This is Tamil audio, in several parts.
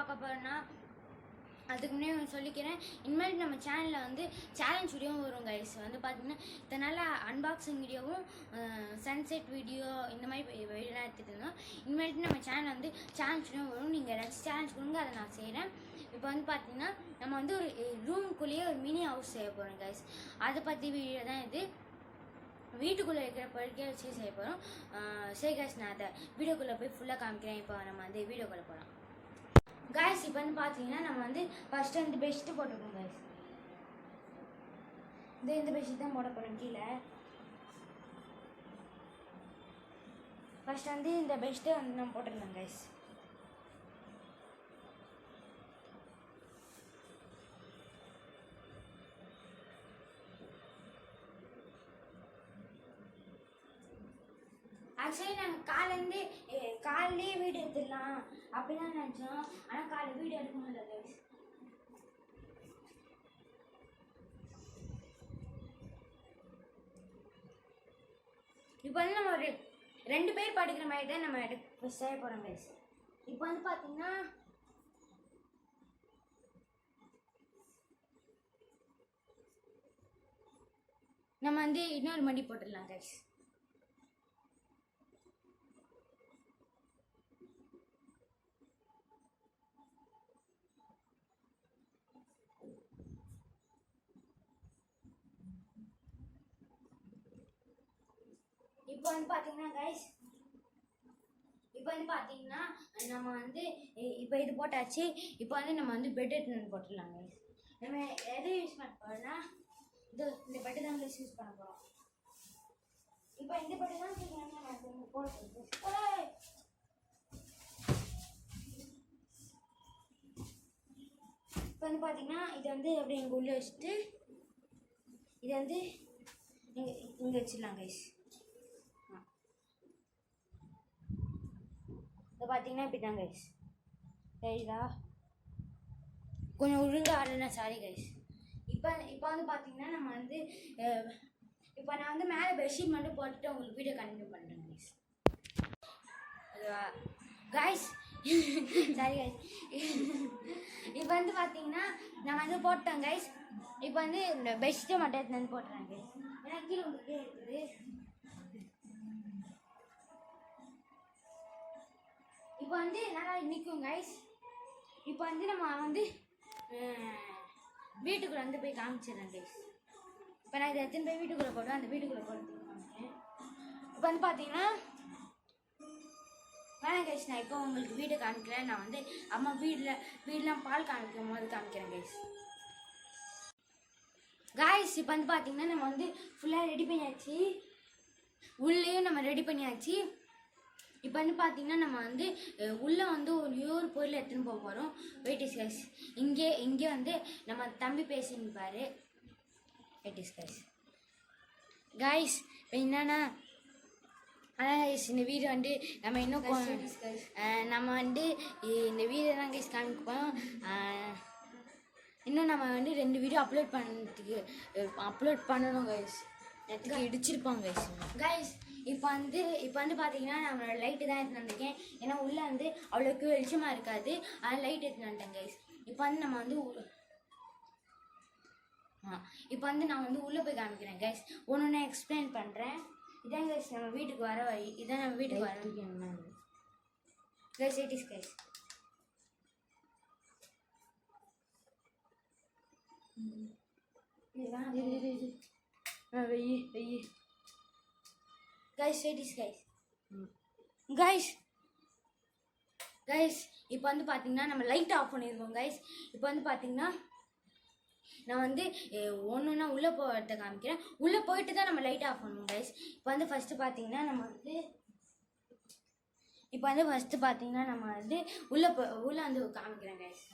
பார்க்க போகிறோன்னா அதுக்கு முன்னே சொல்லிக்கிறேன். இனிமேல் நம்ம சேனலில் வந்து சேலஞ்ச் வீடியோவும் வரும் கைஸ். வந்து பார்த்தீங்கன்னா இதனால் அன்பாக்சிங் வீடியோவும் சன்செட் வீடியோ இந்த மாதிரி வீடியோலாம் எடுத்துகிட்டு இருந்தோம். இனிமேல்ட்டு நம்ம சேனலில் வந்து சேலஞ்ச் வீடியோ வரும். நீங்கள் ஏதாச்சும் சேலஞ்ச் கொடுங்க, அதை நான் செய்கிறேன். இப்போ வந்து பார்த்தீங்கன்னா நம்ம வந்து ஒரு ரூமுக்குள்ளேயே ஒரு மினி ஹவுஸ் செய்ய போகிறோம் கைஸ். அதை பற்றி வீடியோ தான் இது. வீட்டுக்குள்ளே இருக்கிற படுக்கையை வச்சு செய்ய போகிறோம். சரி கைஸ், நான் அதை வீடியோக்குள்ளே போய் ஃபுல்லாக காமிக்கிறேன். இப்போ நம்ம வந்து வீடியோக்குள்ளே போகலாம் கைஸ். இப்போ வந்து பார்த்தீங்கன்னா நம்ம வந்து ஃபஸ்ட்டு வந்து பெட்ஷீட்டு போட்டுக்கோம் கைஸ். இந்த பெட்ஷீட் தான் போட போகிறோம் கீழே. ஃபஸ்ட்டு வந்து இந்த பெட்ஷீட்டை வந்து நம்ம போட்டுக்கலாம் கைஸ். ஆக்சுவலி நாங்கள் காலையிலே வீடியோ எடுத்துடலாம் அப்படிலாம் நினச்சோம். ஆனால் காலையில் வீடியோ எடுக்க முடியல கைஸ். இப்போ வந்து நம்ம ஒரு 2 பேர் படிக்கிற மாதிரி தான் நம்ம செய்ய போகிறோம் கைஸ். இப்போ வந்து பார்த்தீங்கன்னா நம்ம வந்து இன்னொரு மடி போட்டுடலாம் கைஸ். இப்போ வந்து பார்த்தீங்கன்னா கைஸ், இப்போ வந்து பார்த்தீங்கன்னா நம்ம வந்து இப்போ இது போட்டாச்சு. இப்போ வந்து நம்ம வந்து பெட் எடுத்து போட்டுடலாம் கைஸ். நம்ம எதை யூஸ் பண்ண போகிறோம்னா இந்த பெட்டு தான் கைஸ் யூஸ் பண்ண போகிறோம். இப்போ இந்த பெட்டு தான் நம்ம போட்டு இப்போ வந்து பார்த்தீங்கன்னா இதை வந்து அப்படியே எங்கள் உள்ளே வச்சுட்டு இதை வந்து இங்கே வச்சிடலாம் கைஸ். இதை பார்த்தீங்கன்னா இப்படி தான் கைஸ். சரிதா? கொஞ்சம் ஒழுங்காக ஆடலைன்னா சாரி கைஸ். இப்போ வந்து பார்த்தீங்கன்னா நம்ம வந்து இப்போ நான் வந்து மேலே பெட்ஷீட் மட்டும் போட்டுட்டு உங்களுக்கு வீடியோ கண்டினியூ பண்ணுறேன் கைஸ். Guys sorry guys. இப்போ வந்து பார்த்தீங்கன்னா நான் வந்து போட்டேன் கைஸ். இப்போ வந்து இந்த பெட்ஷீட்டை மட்டும் எடுத்து வந்து போட்டுறேன் கைஸ். ஏன்னா கீழே உங்களுக்கு இருக்குது. இப்போ வந்து நல்லா நிற்கும் கைஸ். இப்போ வந்து நம்ம வந்து வீட்டுக்குள்ளே வந்து போய் காமிச்சிடுறேன் கைஸ். இப்போ நான் இதை எடுத்துன்னு போய் வீட்டுக்குள்ளே போடுவேன். அந்த வீட்டுக்குள்ளே போட்டு காமிக்கிறேன். இப்போ வந்து பார்த்தீங்கன்னா வேணாம் கைஸ், நான் இப்போ உங்களுக்கு வீடு காமிக்கிறேன். நான் வந்து அம்மா வீடெலாம் பால் காமிக்கும் போது காமிக்கிறேன் கைஸ். கைஸ் இப்போ வந்து பார்த்தீங்கன்னா நம்ம வந்து ஃபுல்லாக ரெடி பண்ணியாச்சு. உள்ளேயும் நம்ம ரெடி பண்ணியாச்சு. இப்போ வந்து பார்த்தீங்கன்னா நம்ம வந்து உள்ளே வந்து ஒரு பொருள் எடுத்துன்னு போக போகிறோம். Wait is guys. இங்கே வந்து நம்ம தம்பி பேசியிருப்பார். Wait is guys. கைஸ் இப்போ என்னன்னா அதான் கைஸ், இந்த வீடு வந்து நம்ம இன்னும் நம்ம வந்து இந்த வீடு தான் கைஸ் காமிப்போம். இன்னும் நம்ம வந்து 2 வீடியோ அப்லோட் பண்ணணும் கைஸ். நேற்றுக்கு இடிச்சிருப்பாங்க கைஸ். கைஸ் இப்போ வந்து பார்த்தீங்கன்னா நம்மளோட லைட்டு தான் எடுத்துன்னு வந்திருக்கேன். ஏன்னா உள்ளே வந்து அவ்வளோக்கு வெளிச்சமாக இருக்காது. அதனால் லைட் எடுத்துன்னு வந்துட்டேன் கைஸ். இப்போ வந்து நம்ம வந்து இப்போ வந்து நான் வந்து உள்ளே போய் காமிக்கிறேன் கைஸ். ஒன்று எக்ஸ்பிளைன் பண்ணுறேன். இதான் கைஸ் நம்ம வீட்டுக்கு வர வழி. இதான் நம்ம வீட்டுக்கு வர கைஸ். It is guys. வெயி கைஸ். It is guys. கைஸ் இப்போ வந்து பார்த்தீங்கன்னா நம்ம லைட் ஆஃப் பண்ணிடுவோம் கைஸ். இப்போ வந்து பார்த்தீங்கன்னா நான் வந்து ஒன்றுன்னா உள்ளே போகிறத காமிக்கிறேன். உள்ளே போயிட்டு தான் நம்ம லைட் ஆஃப் பண்ணுவோம் கைஸ். இப்போ வந்து ஃபஸ்ட்டு பார்த்தீங்கன்னா நம்ம வந்து உள்ளே வந்து காமிக்கிறேன் கைஸ்.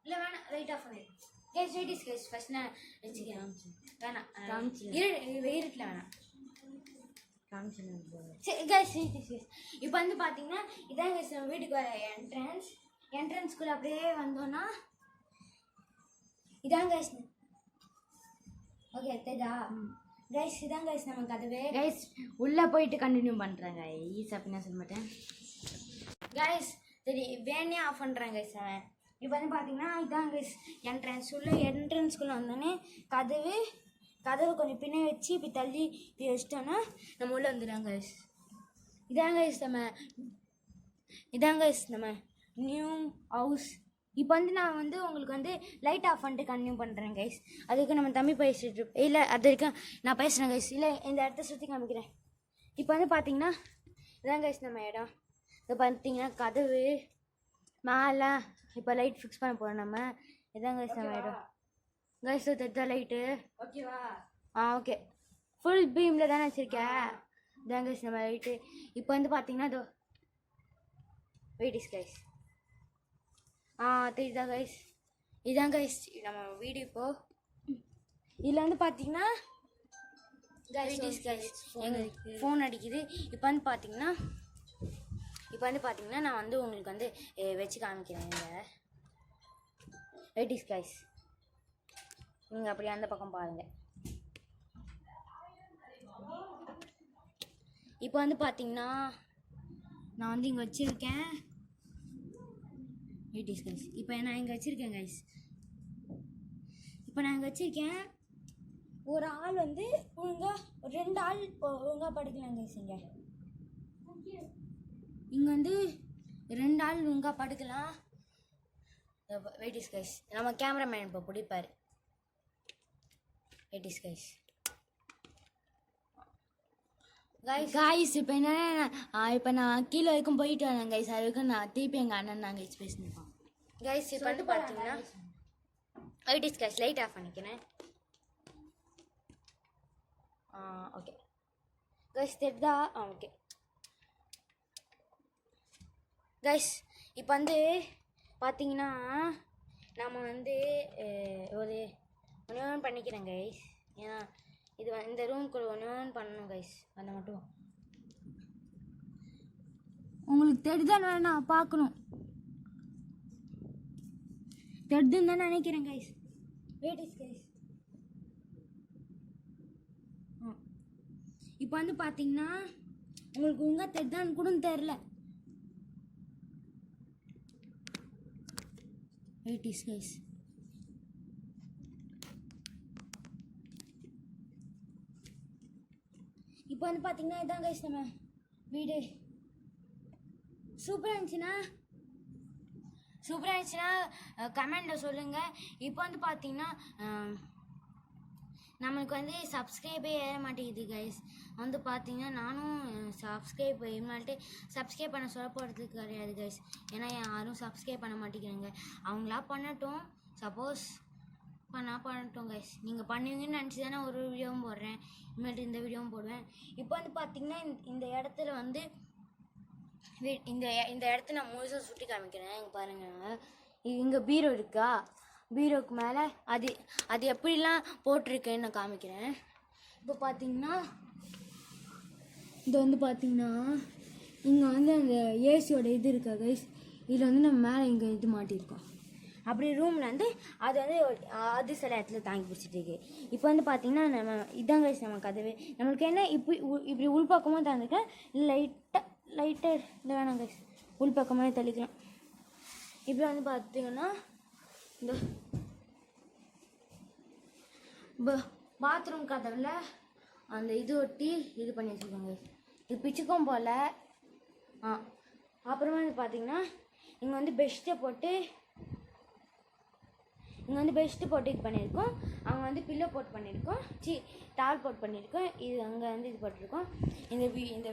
இல்லை வேணாம், லைட் ஆஃப் பண்ணிடுவோம் guys. Wait is guys. First நான் வச்சுக்கிறேன். வேணாம் இருட்டில் வேணாம் சரி கைஸ். இப்போ வந்து பார்த்தீங்கன்னா இதான் கைஸ் நம்ம வீட்டுக்கு வர என்ட்ரன்ஸ்குள்ளே அப்படியே வந்தோன்னா இதான் கைஸ். ஓகே தெரியுதா கைஸ்? இதான் கைஸ் நம்ம கதவே கைஸ். உள்ளே போயிட்டு கண்டினியூ பண்ணுறேன் கைஸ். அப்படின்னா சொல்ல மாட்டேன் கைஸ். சரி வேணே ஆஃப் பண்ணுறேன் கைஸ் அவன். இப்போ வந்து பார்த்தீங்கன்னா இதான் கைஸ் என்ட்ரன்ஸ். உள்ள என்ட்ரன்ஸ்குள்ளே வந்தோடனே கதவு கொஞ்சம் பின்னே வச்சு இப்படி தள்ளி இப்படி வச்சிட்டோன்னா நம்ம உள்ளே வந்துடுறாங்க கைஸ். இதாங்க நம்ம நியூ ஹவுஸ். இப்போ வந்து நான் வந்து உங்களுக்கு வந்து லைட் ஆஃப் பண்ணிட்டு கன்டினியூ பண்ணுறேன் கைஸ். அதுக்கு நம்ம தம்பி பேசிட்டு இல்லை அது வரைக்கும் நான் பேசுகிறேன் கைஸ். இல்லை இந்த இடத்த சுற்றி காமிக்கிறேன். இப்போ வந்து பார்த்தீங்கன்னா இதான் கைஸ் நம்ம இடம். இப்போ பார்த்தீங்கன்னா கதவு மேலே இப்போ லைட் ஃபிக்ஸ் பண்ண போகிறோம் நம்ம. இதான் கைஸ் நம்ம இடம். கைஸ் தெரிஞ்சா லைட்டு ஓகேவா? ஓகே. ஃபுல் பீமில் தானே வச்சுருக்கேன். இதான் கைஸ் நம்ம லைட்டு. இப்போ வந்து பார்த்தீங்கன்னா இதோ வெயிட் இஸ் கைஸ். தெரியுதா கைஸ்? இதான் கைஸ் நம்ம வீடு. இப்போது இதில் வந்து பார்த்தீங்கன்னா எங்களுக்கு ஃபோன் அடிக்குது. இப்போ வந்து பார்த்தீங்கன்னா நான் வந்து உங்களுக்கு வந்து வச்சு காமிக்கிறேன். இந்த வெயிட் இஸ் கைஸ். நீங்கள் அப்படியே அந்த பக்கம் பாருங்கள். இப்போ வந்து பார்த்தீங்கன்னா நான் வந்து இங்கே வச்சுருக்கேன். Wait is guys. இப்போ நான் இங்கே வச்சுருக்கேன் கைஸ். இப்போ நான் இங்கே வச்சுருக்கேன். ஒரு ஆள் வந்து ஒழுங்காக 2 ஆள் ஒழுங்காக படுக்கலாம் கைஸ். இங்கே வந்து 2 ஆள் ஒழுங்காக படுக்கலாம். Wait is guys. நம்ம கேமராமேன் இப்போ பிடிப்பார். Wait is guys. காய்ஸ் இப்போ இப்போ நான் கீழே வரைக்கும் போயிட்டு வரேன் கைஸ். அது வரைக்கும் நான் திருப்பி எங்கள் அண்ணன் நாங்கள் கைஸ் பேசினிருக்கோம் கைஸ். இப்போ வந்து பார்த்தீங்கன்னா wait is guys. Light off பண்ணிக்கிறேன். ஓகே கைஸ் தெரியுதா? Okay guys. இப்போ வந்து பார்த்தீங்கன்னா நம்ம வந்து ஒரு ஒன்று பண்ணிக்கிறேன் கைஸ். ஏன்னா இது இந்த ரூம்குள்ளே ஒன்று பண்ணணும் கைஸ். அதை மட்டும் உங்களுக்கு தெரியுதான்னு நான் பார்க்கணும். தெரியுதுன்னு தான் நினைக்கிறேன் கைஸ். Wait is guys. இப்போ வந்து பார்த்தீங்கன்னா உங்களுக்கு ஒழுங்காக தெரியுதான்னு கூட தெரில. Wait is guys. இப்போ வந்து பார்த்தீங்கன்னா இதான் கைஸ் நம்ம வீடு. சூப்பராக இருந்துச்சுன்னா கமெண்டில் சொல்லுங்கள். இப்போ வந்து பார்த்தீங்கன்னா நம்மளுக்கு வந்து சப்ஸ்கிரைபே ஏற மாட்டேங்குது கைஸ். வந்து பார்த்தீங்கன்னா நானும் சப்ஸ்கிரைப் சப்ஸ்கிரைப் பண்ண சொல்ல போகிறதுக்கு கிடையாது கைஸ். ஏன்னா யாரும் சப்ஸ்கிரைப் பண்ண மாட்டேங்கிறாங்க. அவங்களா பண்ணட்டும். சப்போஸ் பண்ணட்டும் கைஸ். நீங்கள் பண்ணுவீங்கன்னு நினச்சி தானே ஒரு வீடியோவும் போடுறேன். இனிமேட்டு இந்த வீடியோவும் போடுவேன். இப்போ வந்து பார்த்தீங்கன்னா இந்த இடத்துல வந்து இந்த இடத்த நான் முழுசாக சுட்டி காமிக்கிறேன். இங்கே பாருங்கள். இங்கே பீரோ இருக்கா? பீரோக்கு மேலே அது எப்படிலாம் போட்டிருக்கேன்னு நான் காமிக்கிறேன். இப்போ பார்த்தீங்கன்னா இது வந்து பார்த்தீங்கன்னா இங்கே வந்து அந்த ஏசியோட இது இருக்கா கைஸ். இதில் வந்து நம்ம மேலே இங்கே இது மாட்டியிருக்கோம். அப்படி ரூமில் வந்து அது சில இடத்துல தாங்கி பிடிச்சிட்டு இருக்கு. இப்போ வந்து பார்த்தீங்கன்னா நம்ம இதான் கைஸ் நம்ம கதவு. நம்மளுக்கு என்ன இப்படி உள்பக்கமாக தந்துருக்கேன். லைட்டாக இல்லை வேணாம் கைஸ். உள்பக்கமாக தள்ளிக்கலாம். இப்போ வந்து பார்த்தீங்கன்னா இந்த பாத்ரூம் கதவில் அந்த இது ஒட்டி இது பண்ணி வச்சுருக்கோங்க. இது பிச்சுக்கும் போல். அப்புறமா வந்து பார்த்தீங்கன்னா இங்கே வந்து பெட்ஷீட்டை போட்டு இது பண்ணியிருக்கோம். அங்கே வந்து பில்லோ போட்டு பண்ணியிருக்கோம். டால் போட்டு பண்ணியிருக்கோம். இது அங்கே வந்து இது போட்டிருக்கோம். இந்த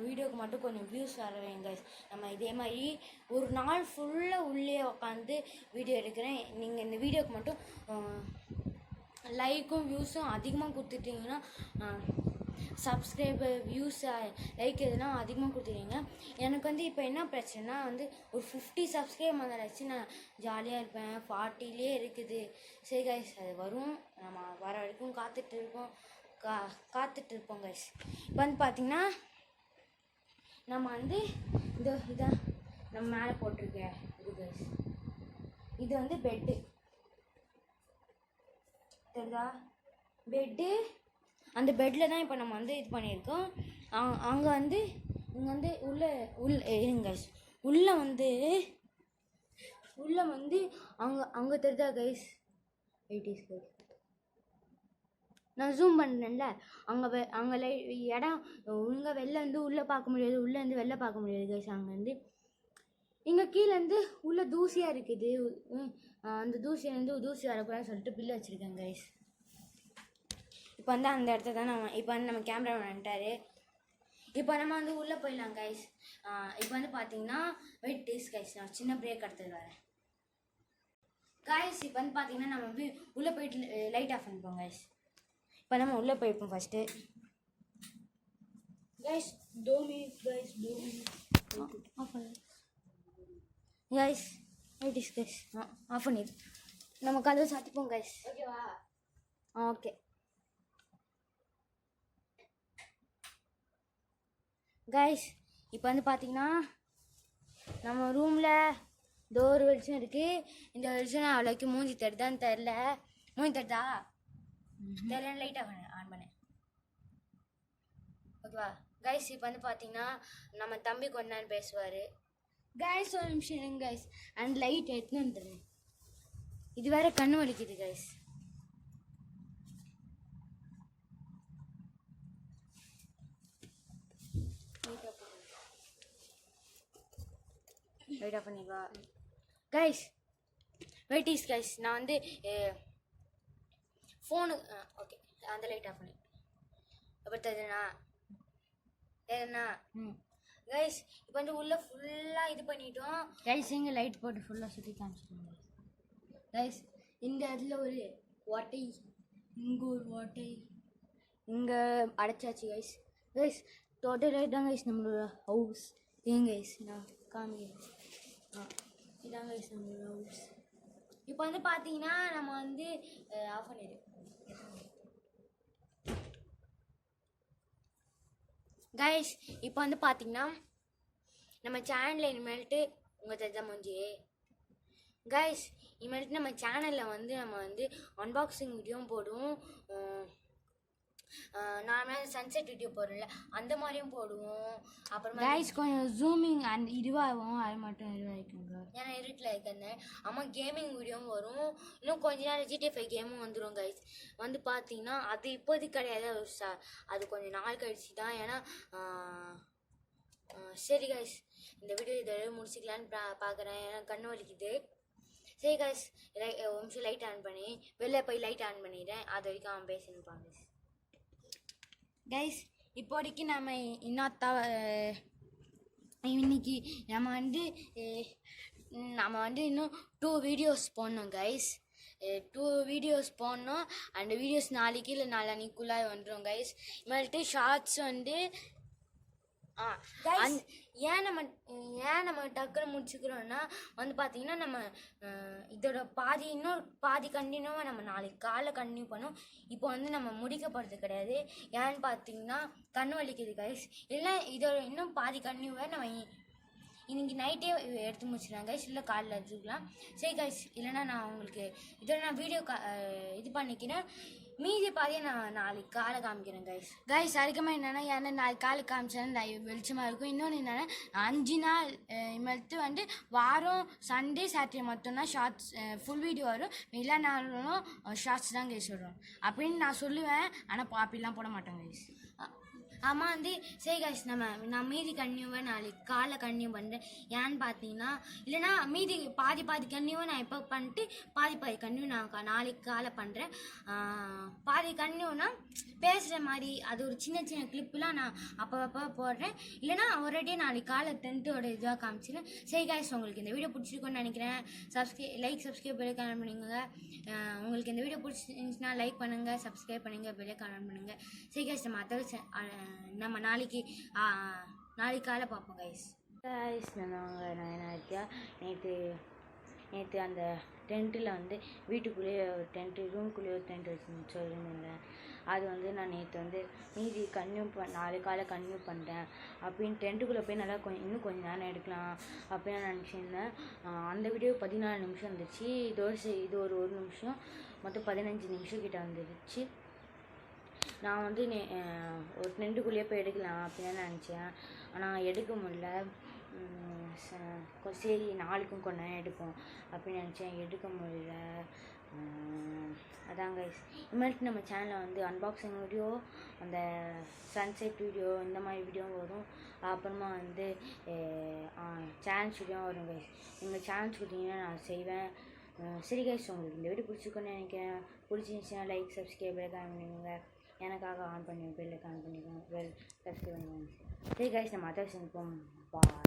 வீடியோவுக்கு மட்டும் கொஞ்சம் வியூஸ் வரவேங்க. நம்ம இதே மாதிரி ஒரு நாள் ஃபுல்லாக உள்ளே உட்காந்து வீடியோ எடுக்கிறேன். நீங்கள் இந்த வீடியோவுக்கு மட்டும் லைக்கும் வியூஸும் அதிகமாக கொடுத்துட்டிங்கன்னா சப்ஸ்கிரைபர் வியூஸ் லைக் எதுனா அதிகமாக கொடுத்துருங்க. எனக்கு வந்து இப்போ என்ன பிரச்சனைனா வந்து ஒரு 50 சப்ஸ்கிரைப் வந்துடுச்சு. நான் ஜாலியாக இருப்பேன். 40லே இருக்குது. சரி கைஸ் அது வரும். நம்ம வர வரைக்கும் காத்துட்ருப்போம் கைஸ். இப்போ வந்து பார்த்திங்கன்னா நம்ம வந்து இதான் நம்ம மேலே போட்டிருக்கேன் இது கைஸ். இது வந்து பெட்டு தெரியுதா? பெட்டு. அந்த பெட்டில் தான் இப்போ நம்ம வந்து இது பண்ணியிருக்கோம். அங்கே வந்து இங்கே வந்து உள்ளே இருங்க. உள்ளே வந்து உள்ளே வந்து அங்கே தெரியுதா கைஸ்? இட் இஸ் கைஸ், நான் ஜூம் பண்ணுறேன்ல, அங்கே இடம் ஒழுங்காக வெளில இருந்து உள்ளே பார்க்க முடியாது, உள்ளேருந்து வெளில பார்க்க முடியாது கைஸ். அங்கேருந்து இங்கே கீழேருந்து உள்ளே தூசியாக இருக்குது. அந்த தூசியிலேருந்து தூசி வரக்கூடாதுன்னு சொல்லிட்டு பில்லு வச்சுருக்கேன் கைஸ். இப்போ வந்து அந்த இடத்த தான் இப்போ வந்து நம்ம கேமரா வந்துட்டாரு. இப்போ நம்ம வந்து உள்ளே போயிடலாம் கைஸ். இப்போ வந்து பார்த்தீங்கன்னா வெயிட் டேஸ் கைஸ், நான் சின்ன பிரேக் எடுத்துட்டு வரேன் கைஸ். இப்போ வந்து பார்த்தீங்கன்னா நம்ம வந்து உள்ளே போயிட்டு லைட் ஆஃப் பண்ணிப்போம் கைஸ். இப்போ நம்ம உள்ளே போயிருப்போம் first guys. Tommy guys, Tommy guys, wait is guys, off பண்ணிடு. நம்ம கதவை சாத்திப்போம் கைஸ். ஓகேவா? Okay guys. இப்போ வந்து பார்த்தீங்கன்னா நம்ம ரூமில் ஒரு வெளிச்சம் இருக்குது. இந்த வெளிச்சம் அவ்வளோக்கு மூஞ்சி தருதான்னு தெரில. மூஞ்சி தருதா தெரியல, லைட்டாக ஆன் பண்ணேன். ஓகேவா கைஸ்? இப்போ வந்து பார்த்தீங்கன்னா நம்ம தம்பி கொஞ்ச நேரம் பேசுவார் கைஸ். ஒரு நிமிஷம் இருங்க கைஸ். அண்ட் லைட் எடுத்துன்னு வந்துடுறேன். இது வேறு கண்ணு வலிக்குது கைஸ். லைட்டாக பண்ணிவா கைஸ். வெயிட் இஸ் கைஸ், நான் வந்து ஃபோனு ஓகே அந்த லைட் ஆஃப் பண்ணி அப்போ தெரியுதுண்ணா கைஸ். இப்போ வந்து உள்ளே ஃபுல்லாக இது பண்ணிட்டோம் கைஸ். இங்கே லைட் போட்டு ஃபுல்லாக சுற்றி காமிச்சிட்டோம் கைஸ். இந்த இடத்துல ஒரு ஓட்டை, இங்கே ஒரு ஓட்டை, இங்கே அடைச்சாச்சு கைஸ். கைஸ் டோட்டல் லைட் தான் கைஸ் நம்மளோட ஹவுஸ். ஏன் கைஸ் நான் காமிக்கிறேன். இதான் கைஸ் நம்மளோட ஹவுஸ். இப்போ வந்து பார்த்தீங்கன்னா நம்ம வந்து ஆஃப் பண்ணிடு கைஸ். இப்போ வந்து பார்த்தீங்கன்னா நம்ம சேனலில் இனிமேல்ட்டு உங்கள் தெரிஞ்ச மூஞ்சி கைஸ். இனிமேல்ட்டு நம்ம சேனலில் வந்து நம்ம வந்து அன்பாக்சிங் வீடியோவும் போடுவோம். நார்மலாக சன்செட் வீடியோ போடுறோம்ல அந்த மாதிரியும் போடுவோம். அப்புறமா கைஸ் கொஞ்சம் ஜூமிங் அண்ட் இதுவாகும், அது மட்டும் இதுவாகிக்குங்க ஏன்னா இருட்டில் இருக்கிறேன். ஆமாம் கேமிங் வீடியோவும் வரும். இன்னும் கொஞ்ச நேரம் GTA 5 கேமும் வந்துடும் கைஸ். வந்து பார்த்தீங்கன்னா அது இப்போதைக்கு கிடையாது, அது கொஞ்சம் நாள் கழிச்சு தான். ஏன்னா சரி கைஸ், இந்த வீடியோ இதோட முடிச்சிக்கலான்னு பார்க்குறேன். ஏன்னா கண்ணு வலிக்குது. சரி கைஸ், ஒரு நிமிஷம் லைட் ஆன் பண்ணி வெளில போய் லைட் ஆன் பண்ணிடுறேன். அது வரைக்கும் அவன் பேசணுப்பாங்க கைஸ். இப்போதைக்கு நம்ம இன்னைக்கு நம்ம வந்து இன்னும் 2 வீடியோஸ் போடணும் கைஸ். 2 வீடியோஸ் போடணும். அந்த வீடியோஸ் நாளைக்கு இல்லை நாளான்னைக்குள்ளே வந்துடும் கைஸ். இனிமேல்ட்டு ஷார்ட்ஸ் வந்து ஏன் நம்ம டக்குன்னு முடிச்சுக்கிறோன்னா வந்து பார்த்தீங்கன்னா நம்ம இதோட இன்னொரு பாதி கண்டினியூவாக நம்ம நாளைக்கு காலைல கண்டினியூ பண்ணோம். இப்போ வந்து நம்ம முடிக்க போகிறது கிடையாது. ஏன்னு பார்த்தீங்கன்னா கண்ணு வலிக்குது கைஸ். இல்லை இதோட இன்னும் பாதி கண்டினியூவாக நம்ம இன்னைக்கு நைட்டே எடுத்து முடிச்சிடலாம் கைஸ், இல்லை காலையில் எடுத்துக்கலாம். சரி கைஸ், இல்லைனா நான் உங்களுக்கு இதோட நான் வீடியோ இது பண்ணிக்கிறேன். மீதி பாதியை நான் நாளைக்கு காலை காமிக்கிறேன் கைஸ். அதுக்கப்புறமா என்னென்னா ஏன்னா நாளைக்கு காலை காமிச்சாலும் வெளிச்சமாக இருக்கும். இன்னொன்று என்னென்னா 5 நாள் இமத்து வந்து வாரம் சண்டே சாட்டர்டே மட்டும்தான் ஷார்ட்ஸ் ஃபுல் வீடியோ வரும். எல்லா நாளும் ஷார்ட்ஸ் தான் கைஸ் வரும் அப்படின்னு நான் சொல்லுவேன். ஆனால் அப்படிலாம் போட மாட்டேன் கைஸ். ஆமாம் வந்து சரி கைஸ், நான் மீதி கன்னியூவை நாளைக்கு காலை கன்னியூ பண்ணுறேன். ஏன்னு பார்த்தீங்கன்னா இல்லைனா மீதி பாதி கன்னியூவை நான் இப்போ பண்ணிட்டு பாதி கன்னியூ நான் நாளைக்கு காலை பண்ணுறேன். பாதி கன்னியூனா பேசுகிற மாதிரி அது ஒரு சின்ன கிளிப்லாம் நான் அப்போ போடுறேன். இல்லைனா ஒரேடியே நாளைக்கு காலை 10th இதுவாக காமிச்சிடுறேன். சரி கைஸ், உங்களுக்கு இந்த வீடியோ பிடிச்சிருக்கோன்னு நினைக்கிறேன். சப்ஸ்கிரைப் பெல் கமெண்ட் பண்ணுங்க. உங்களுக்கு இந்த வீடியோ பிடிச்சிருந்துச்சுன்னா லைக் பண்ணுங்கள், சப்ஸ்கிரைப் பண்ணுங்கள், பெல் கமெண்ட் பண்ணுங்கள். சரி கைஸ், நம்ம நாளைக்கு காலை பார்ப்போம் கைஸ். நாங்கள் நான் நேற்று அந்த டென்ட்டில் வந்து வீட்டுக்குள்ளேயே ஒரு டென்ட்டு ரூம்குள்ளேயே ஒரு டென்ட் வச்சுன்னு சொல்லியிருந்தேன். அது வந்து நான் நேற்று வந்து மீதி நாளைக்கு காலை கன்டினியூ பண்ணுறேன் அப்படின்னு டென்ட்டுக்குள்ளே போய் நல்லா இன்னும் கொஞ்சம் நேரம் எடுக்கலாம் அப்படின்னு நான் நினச்சிருந்தேன். அந்த வீடியோ 14 நிமிஷம் இருந்துச்சு. இது ஒரு நிமிஷம், மொத்தம் 15 நிமிஷம் கிட்ட வந்துடுச்சு. நான் வந்து ஒரு டென்ட்டுக்குள்ளேயே போய் எடுக்கலாம் அப்படின்னு நினச்சேன். ஆனால் எடுக்க முடியல. சரி நாளைக்கும் கொஞ்ச நேரம் எடுப்போம் அப்படின்னு நினச்சேன், எடுக்க முடியல. அதான் கைஸ், இனிமேல்ட்டு நம்ம சேனலில் வந்து அன்பாக்சிங் வீடியோ, அந்த சன்செட் வீடியோ, இந்த மாதிரி வீடியோ வரும். அப்புறமா வந்து சேலஞ்ச் வீடியோ வரும் கைஸ். நீங்கள் சேலஞ்ச் கொடுத்தீங்கன்னா நான் செய்வேன். சரி கைஸ், உங்களுக்கு இந்த வீடியோ பிடிச்சிருக்குன்னு நினைக்கிறேன். பிடிச்சிருந்துச்சுன்னா லைக், சப்ஸ்கிரைப் பண்ணிக்கோங்க. எனக்காக ஆன் பண்ணி பெல்லுக்கு ஆன் பண்ணிக்கோங்க, சப்ஸ்கிரைப் பண்ணிக்கோங்க. சரி கைஸ், நம்ம அதை சந்திப்போம். பாய்.